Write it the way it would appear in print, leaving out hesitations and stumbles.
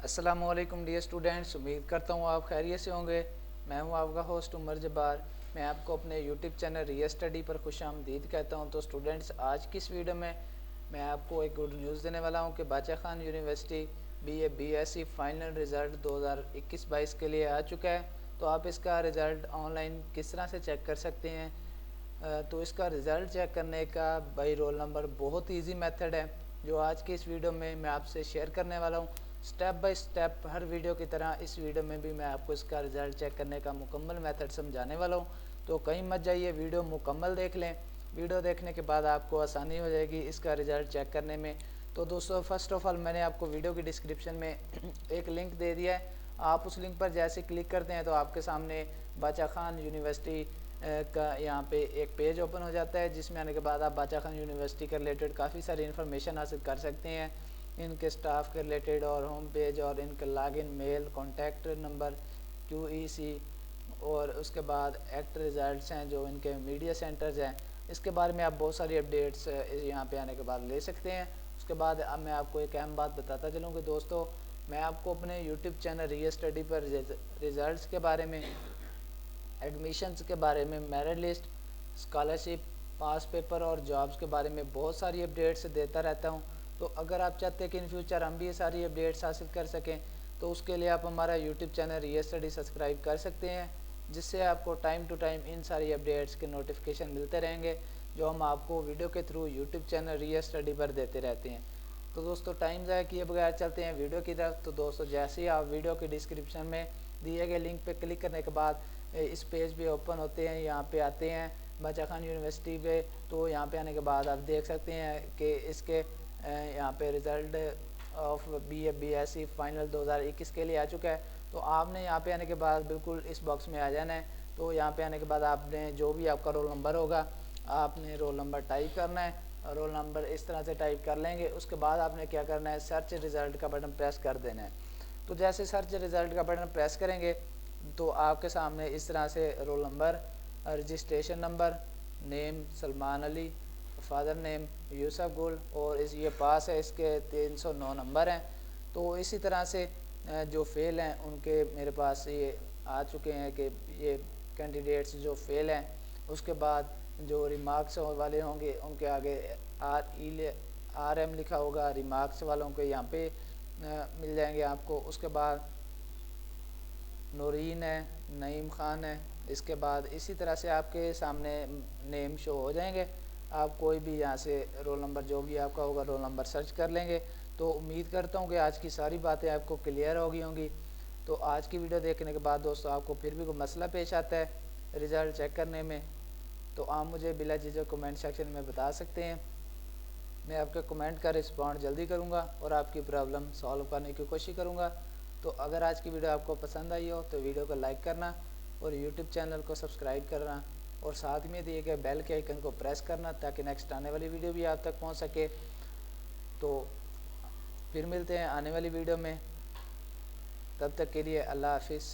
अस्सलामुअलैकुम dear students, उम्मीद करता हूँ आप खैरियत से होंगे। मैं हूँ आपका होस्ट उमर जब्बार। मैं आपको अपने यूट्यूब चैनल रिया स्टडी पर खुशामदीद कहता हूँ। तो स्टूडेंट्स, आज की इस वीडियो में मैं आपको एक गुड न्यूज़ देने वाला हूँ कि बाचा Khan university BSc final result 2021-22 के लिए आ चुका है। तो आप इसका रिज़ल्ट ऑनलाइन किस तरह से चेक कर सकते हैं। तो इसका रिज़ल्ट चेक करने का बाई रोल नंबर बहुत ईजी मेथड है, जो आज की इस वीडियो में मैं आपसे शेयर करने वाला हूँ। Step by step her video की तरह इस वीडियो में भी मैं आपको इसका रिज़ल्ट चेक करने का मुकम्मल मेथड समझाने वाला हूँ। तो कहीं मत जाइए, वीडियो मुकम्मल देख लें। वीडियो देखने के बाद आपको आसानी हो जाएगी इसका रिज़ल्ट चेक करने में। तो दोस्तों, फर्स्ट ऑफ़ ऑल मैंने आपको वीडियो की डिस्क्रिप्शन में एक लिंक दे दिया है। आप उस लिंक पर जैसे क्लिक करते हैं तो आपके सामने बाचा खान यूनिवर्सिटी का यहाँ पे एक पेज ओपन हो जाता है, जिसमें आने के बाद आप बाचा खान यूनिवर्सिटी के रिलेटेड काफ़ी सारी इन्फॉर्मेशन हासिल कर सकते हैं, इनके स्टाफ के रिलेटेड और होम पेज और इनके login, mail, contact number, QEC और उसके बाद एक्ट रिज़ल्ट्स हैं जो इनके मीडिया सेंटर्स हैं। इसके बारे में आप बहुत सारी अपडेट्स यहाँ पे आने के बाद ले सकते हैं। उसके बाद अब मैं आपको एक अहम बात बताता चलूँ कि दोस्तों, मैं आपको अपने यूट्यूब चैनल रिया स्टडी पर रिज़ल्ट्स के बारे में, एडमिशन्स के बारे में, मेरिट लिस्ट, स्कॉलरशिप, पास पेपर और जॉब्स के बारे में बहुत सारी अपडेट्स देता रहता हूँ। तो अगर आप चाहते हैं कि इन फ्यूचर हम भी ये सारी अपडेट्स हासिल कर सकें, तो उसके लिए आप हमारा यूट्यूब चैनल रिया स्टडी सब्सक्राइब कर सकते हैं, जिससे आपको टाइम टू टाइम इन सारी अपडेट्स के नोटिफिकेशन मिलते रहेंगे, जो हम आपको वीडियो के थ्रू यूट्यूब चैनल रिया स्टडी पर देते रहते हैं। तो दोस्तों, टाइम ज़ाया किए बगैर चलते हैं वीडियो की तरफ। तो दोस्तों, जैसे ही आप वीडियो के डिस्क्रिप्शन में दिए गए लिंक पे क्लिक करने के बाद इस पेज पे ओपन होते हैं, यहाँ पे आते हैं बाचा खान यूनिवर्सिटी पे। तो यहाँ पे आने के बाद आप देख सकते हैं कि इसके यहाँ पे रिज़ल्ट ऑफ BSc फाइनल 2021 के लिए आ चुका है। तो आपने यहाँ पे आने के बाद बिल्कुल इस बॉक्स में आ जाना है। तो यहाँ पे आने के बाद आपने जो भी आपका रोल नंबर होगा, आपने रोल नंबर टाइप करना है। रोल नंबर इस तरह से टाइप कर लेंगे। उसके बाद आपने क्या करना है, सर्च रिज़ल्ट का बटन प्रेस कर देना है। तो जैसे सर्च रिज़ल्ट का बटन प्रेस करेंगे तो आपके सामने इस तरह से roll number, registration number, name Salman Ali, father name Yusuf गुल और ये पास है, इसके 309 नंबर हैं। तो इसी तरह से जो फेल हैं उनके मेरे पास ये आ चुके हैं कि ये कैंडिडेट्स जो फेल हैं, उसके बाद जो रिमार्क्स वाले होंगे उनके आगे RM लिखा होगा, रिमार्क्स वालों के यहाँ पे मिल जाएंगे आपको। उसके बाद नूरीन है, नईम ख़ान है। इसके बाद इसी तरह से आपके सामने नेम शो हो जाएंगे। आप कोई भी यहाँ से रोल नंबर जो भी आपका होगा रोल नंबर सर्च कर लेंगे। तो उम्मीद करता हूँ कि आज की सारी बातें आपको क्लियर हो गई होंगी। तो आज की वीडियो देखने के बाद दोस्तों, आपको फिर भी कोई मसला पेश आता है रिज़ल्ट चेक करने में, तो आप मुझे बिला झिझक कमेंट सेक्शन में बता सकते हैं। मैं आपके कमेंट का रिस्पॉन्ड जल्दी करूँगा और आपकी प्रॉब्लम सॉल्व करने की कोशिश करूँगा। तो अगर आज की वीडियो आपको पसंद आई हो तो वीडियो को लाइक करना और यूट्यूब चैनल को सब्सक्राइब करना और साथ में दिए गए बेल के आइकन को प्रेस करना, ताकि नेक्स्ट आने वाली वीडियो भी आप तक पहुंच सके। तो फिर मिलते हैं आने वाली वीडियो में, तब तक के लिए अल्लाह हाफिज़।